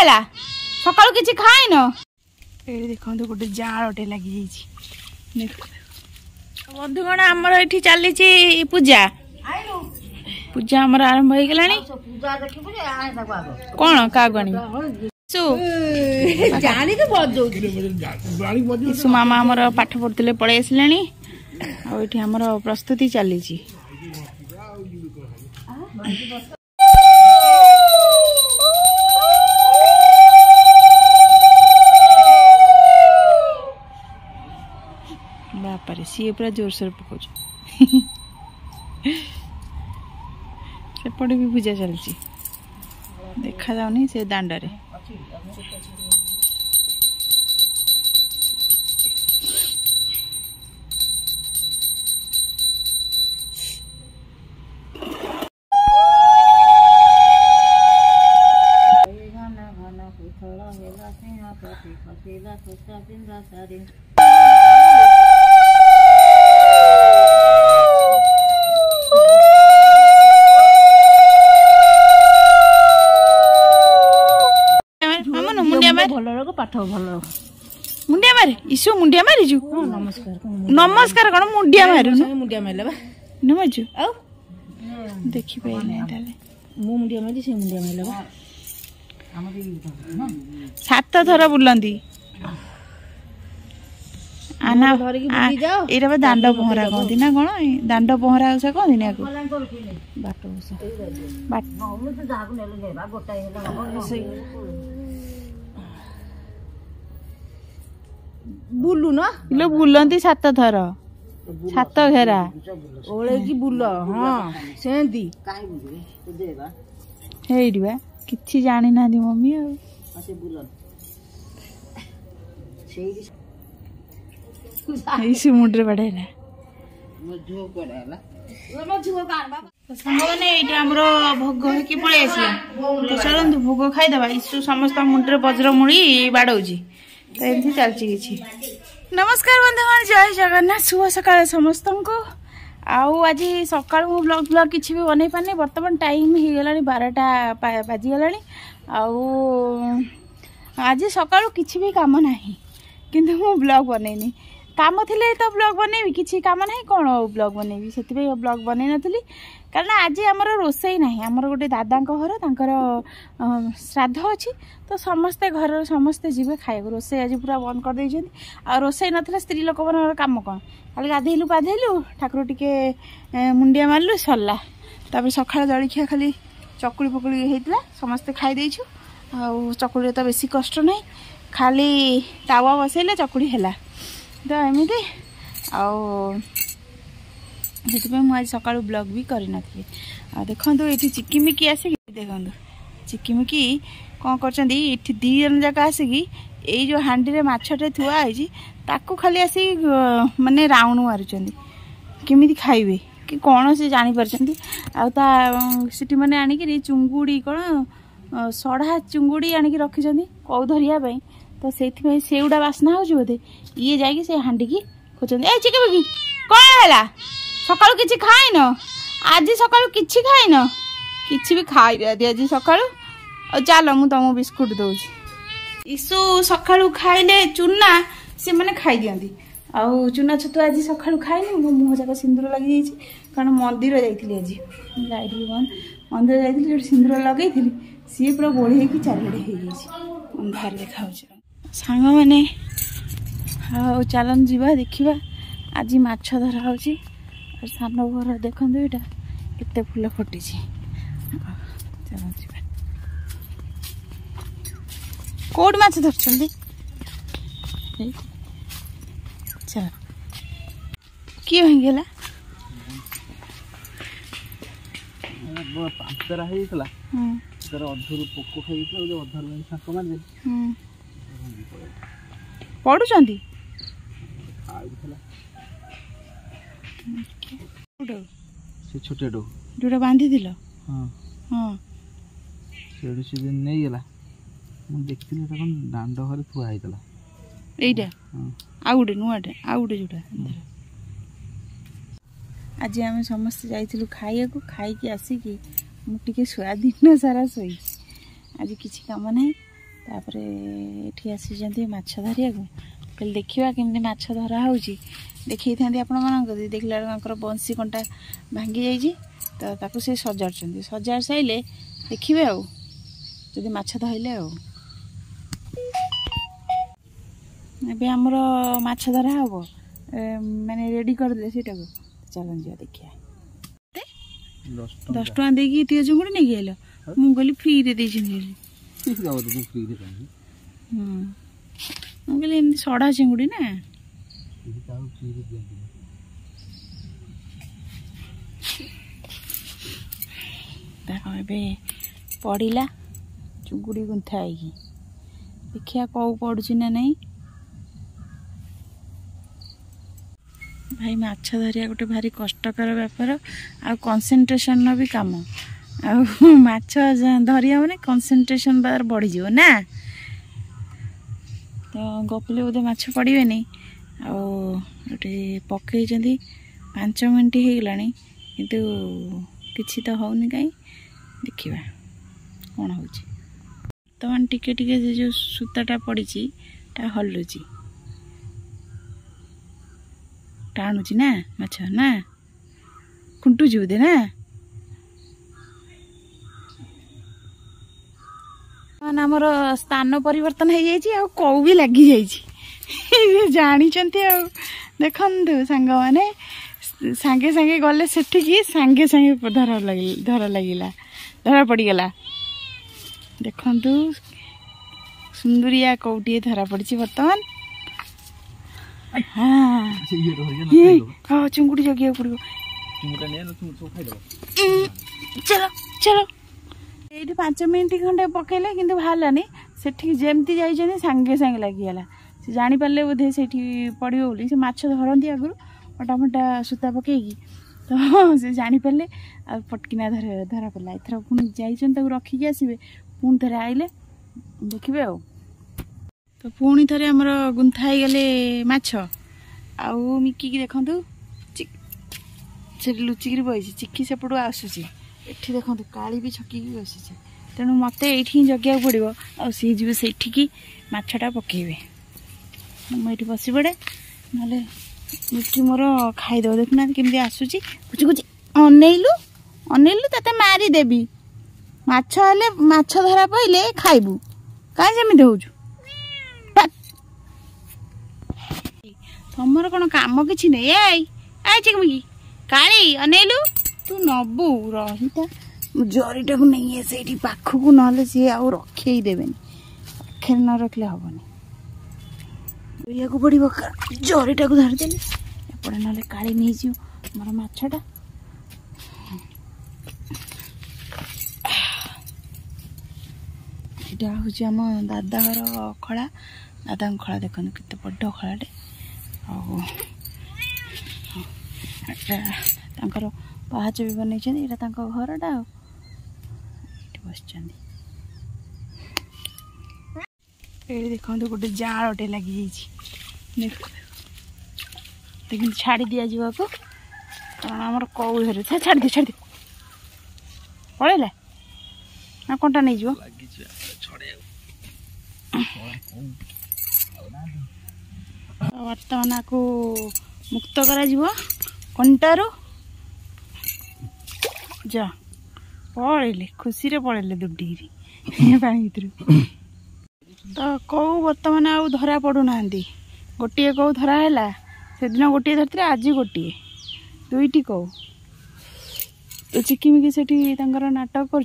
है सकाल किसी खाइन ये देखो गोटे जालटे लगी बंधुगण आमर ये चली पूजा पूजा आमर आरंभ हो गला कौन क्या यीशु मामा आमर पाठ पढ़ुले पलि आसिले आमर प्रस्तुति चली बापरे सी पूरा जोरसोर पकाऊ सेपटे भी पूजा चलती देखा जाऊनी से दांडे पाठ भल मुंडिया मारे ईशु मुंडिया मारिजु नमस्कार नमस्कार कौन मुंडिया मारू मुंडिया मारला न मारजु आ देखि पाइले ताले मु मुंडिया मारी से मुंडिया मारला सात थर बुलंदी आना एरा बा दांड पहरा कहती ना कौन दांड पहरा से कहती ना बाट बुलु ना लो बुलंती सात थर सात घेरा ओळे की बुल हां सेंदी काई बुलबे देबा हेइडी बा किछि जानि ना दी मम्मी आ असे बुलन सेइडी इसी मुंडरे पड़ेला मझो पड़ेला मझो कारबा संगने एटा हमरो भोग हेकी पळे आसिला तो चलंतु भोग खाइ दबा ईसु समस्त मुंडरे वज्र मुड़ी बाडौजी तो एमती चलची किछि नमस्कार बंधुगण जय जगन्नाथ शुभ सकाळ समस्त को आउ आज सकाळ मु ब्लॉग ब्लॉग किछि भी बनै पाने वर्तमान टाइम ही गेलानी 12टा बाजी गेलानी आउ आज सकाळ किछि भी काम नाही किंतु मु ब्लॉग बनैनी काम थिले तो ब्लॉग बनैबी किछि काम नाही कोन ब्लॉग बनैबी सेति पे ब्लॉग बनै नथली कारण आज आमर रोसई नाही आमर गोटे दादा घर तांकर श्राद्ध अच्छी तो समस्ते घर समस्ते जीवे खाए रोसई आज पूरा बंद कर देइछन आ रोसई नथला स्त्री लोक मन काम कौन खाली गाधेलु पाधेलु ठाकुर टिके मुंडिया मारलु सरला तापर सकाळ जळखिया खाली चकुली पकुली हेतला समस्ते खाई देइछु आ चकुली तो बेसी कष्ट नहीं खाली तावा बसैले चकुली हैला तो एमती आते मुझे सका ब्लॉग भी करनी देखो ये चिकिमिकी आसिक देखो चिकिमिकी कौन कर दी जन जाक आसिक यही जो हाँडी में मछटे थुआई ताकू खाली आसी माने राउंड मारुंट केमी खाइबे कि कौन से जानीपार आठी मैंने आणिक चुंगुड़ी कौन सढ़ा चुंगुड़ी आणिक रखी कौ धरिया तो से गुड़ा बास्ना हो बोधे ये जाकि से हाँडी की खोजती ए चिकिमिकी कौन है सका कि खाइन आज सका कि खाइन कि भी खाई आज सका चल मु तुम बिस्कुट दौर ईशु सका खाइले चूना से मैंने खाई दिखती आउ चूना छतु आज सका खाइनी मो मुह जाक सिंदूर लगी कारण मंदिर जाइली आज लाइट भी बंद मंदिर जाइली सिंदूर लगे सी पूरा बढ़ी कि चारिड़े हो अंधार देखा सांग मैंने चलन जीवा देखा आज माछ धरा हो सान घर देखो यहाँ केते फूल फुटी कौट माछ धर चल किए होगला पढ़ुंट छोटे जोटा बांधी दिल हाँ हाँ से दिन नहीं गला मु देखिली दांड घर थुआ होता एटा आउ गोटे नुआटे आउ गोटे जोटा आज आम समस्ते जाइलु खाइया खाई आसिकी मुझे स्वाधीन सारा शोई आज किसी काम ना तापर एठी आसी माछ धरिया को कहले देखिया केमती माछ धरा होउची देखई थांदी आपण मान देखला बेलू बंसी कंटा भांगी जाइए तो ताकू से सजाड़ सजाड़ साइले देखिए आउ जदि माछ धरले आबे हमर माछ धरा हम माने रेडी कर दे सेटा को चलन जा देखिया 10 टका देकी इतिया जुंगड़ी नहीं गेलो मु कहली फ्री रे दे छिन ठीक जाव तो फ्री रे काई मु कहली एमती सड़ा चिंगुड़ी ना इही ताऊ फ्री रे दिया देखो ए पड़ा चुंगुड़ी गुंथा है देखिया कौ पड़ुची ना नहीं भाई माछ धरिया गोटे भारी कष्टकर व्यापार आ कंसंट्रेशन भी काम आ माछ धरिया माने कंसंट्रेशन बार बढ़ी जीव ना तो गपिले बोधे माछ पड़े नहीं आटे पकई 5 मिनट हो गलानी किंतु किसी तो होनी कहीं देखा कौन हो तो टिके टिके जो सूताटा पड़ी हलुची टाणुची ना माछ ना खुंटुची बोधे ना आमर स्थान परिवर्तन हो जाए कौ भी लगी जाइए जानी देखु सांग मैंने सांगे सांगे गले सेठिकी सांगे सांगे धरा लगिला धरा पड़गला देखु सुंदरिया कौटे धरा पड़ी बर्तमान हाँ चुंगुड़ी जगिया पड़ो चलो चलो ये 5 मिनट खंडे पकड़े कि बाहरलानी से जमती जाइए सांगे सांगे लगिगला से जापारे बोधे से पड़ो बोली से माछ धरती आगु मोटा मोटा सूता पकईकी तो से जापारे आ पटकिना धरा पड़ा एथर पुणी जा रखिकी आसवे पुणी थे आइले देखिए आ तो पुणी थे आमर गुंथा गले माछ आउ मिकी देखु से लुचिकी बही चिकी सेपटू आसूसी एठी देखो काली भी छकिकी बसी तेणु मत ये जगिया पड़ो आ सी जी से माछटा पकेबे मुझे बस पड़े ना मिट्टी मोर खाईदेव देखुना केमती आसूची कुची कुची अनेलु अनेलु तते मारिदेवी माछ हेले माछ धरा पइले खाइबू कहीं जमी होजु तमर कौन काम किसी नहीं आई चिकमिकी काली अनेलु तू नबू रहीता जरीटा को नहीं से पाखक ना सी आ रखे देवे पाखे न रखले हेनी या पड़ो जरीटा को धरदेली एपटे ना काली नहीं जी मोर माछटा यहाँ हूँ आम दादा घर खड़ा दादा खड़ा देखो केते बड़ खड़ाटे आर पाहाच भी बनई घरटा बस देखो गोटे जालटे लगी लेकिन छाड़ी दि जावाक कारण आमर कौ धरे छाड़ दे पड़ेला ना कंटा नहीं जीव बर्तमान आपको मुक्त करा कंटारू जा पड़े खुशी रे पड़े दुड्डी पानी भर तो कौ बर्तमान आउ धरा पड़ूना गोटे कौ धरा है से दिन गोटे धरते आज गोटे दुईटी कौ तो चिकिमिकी से नाटक कर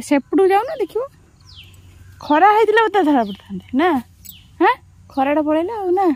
सेपटू जाऊना देख खरा होता तो धरा पड़ता ना हाँ खराटा पड़ेगा ना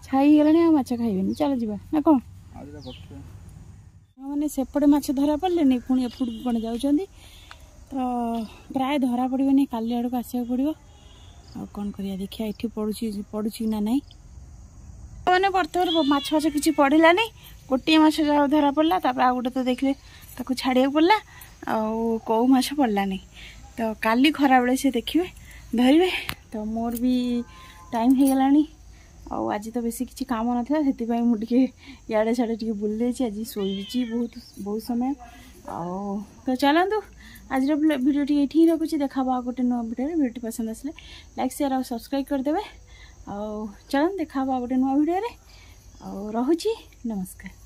छाई गला माछ खाइबे चल जा ना कौन मैंने सेपटे माछ धरा पड़े नहीं पुणी एपट कौन जाऊँ तो प्राय धरा पड़े काली आड़ को आसवा पड़ो आ कौन कर देखिए ये पड़ुची ना नहीं मैंने बर्तमान माछ फाछ किसी पड़ेगा नहीं गोटे माछ धरा पड़ा आ गोटे तो देखले छाड़िया पड़ा कौ माछ पड़ला नहीं तो काली खरा बेले से देखिए धरवे तो मोर भी टाइम हो गलानी आज तो बेसी किसी काम नाला से मुझे इे साड़े बुले आज शोची बहुत बहुत समय तो चलतु आज वीडियो ये रखुच्छी देखा गोटे नुआ वीडियो पसंद आसले लाइक शेयर और सब्सक्राइब करदे। चलन देखा गोटे नुआ वीडियो रे। रोची नमस्कार।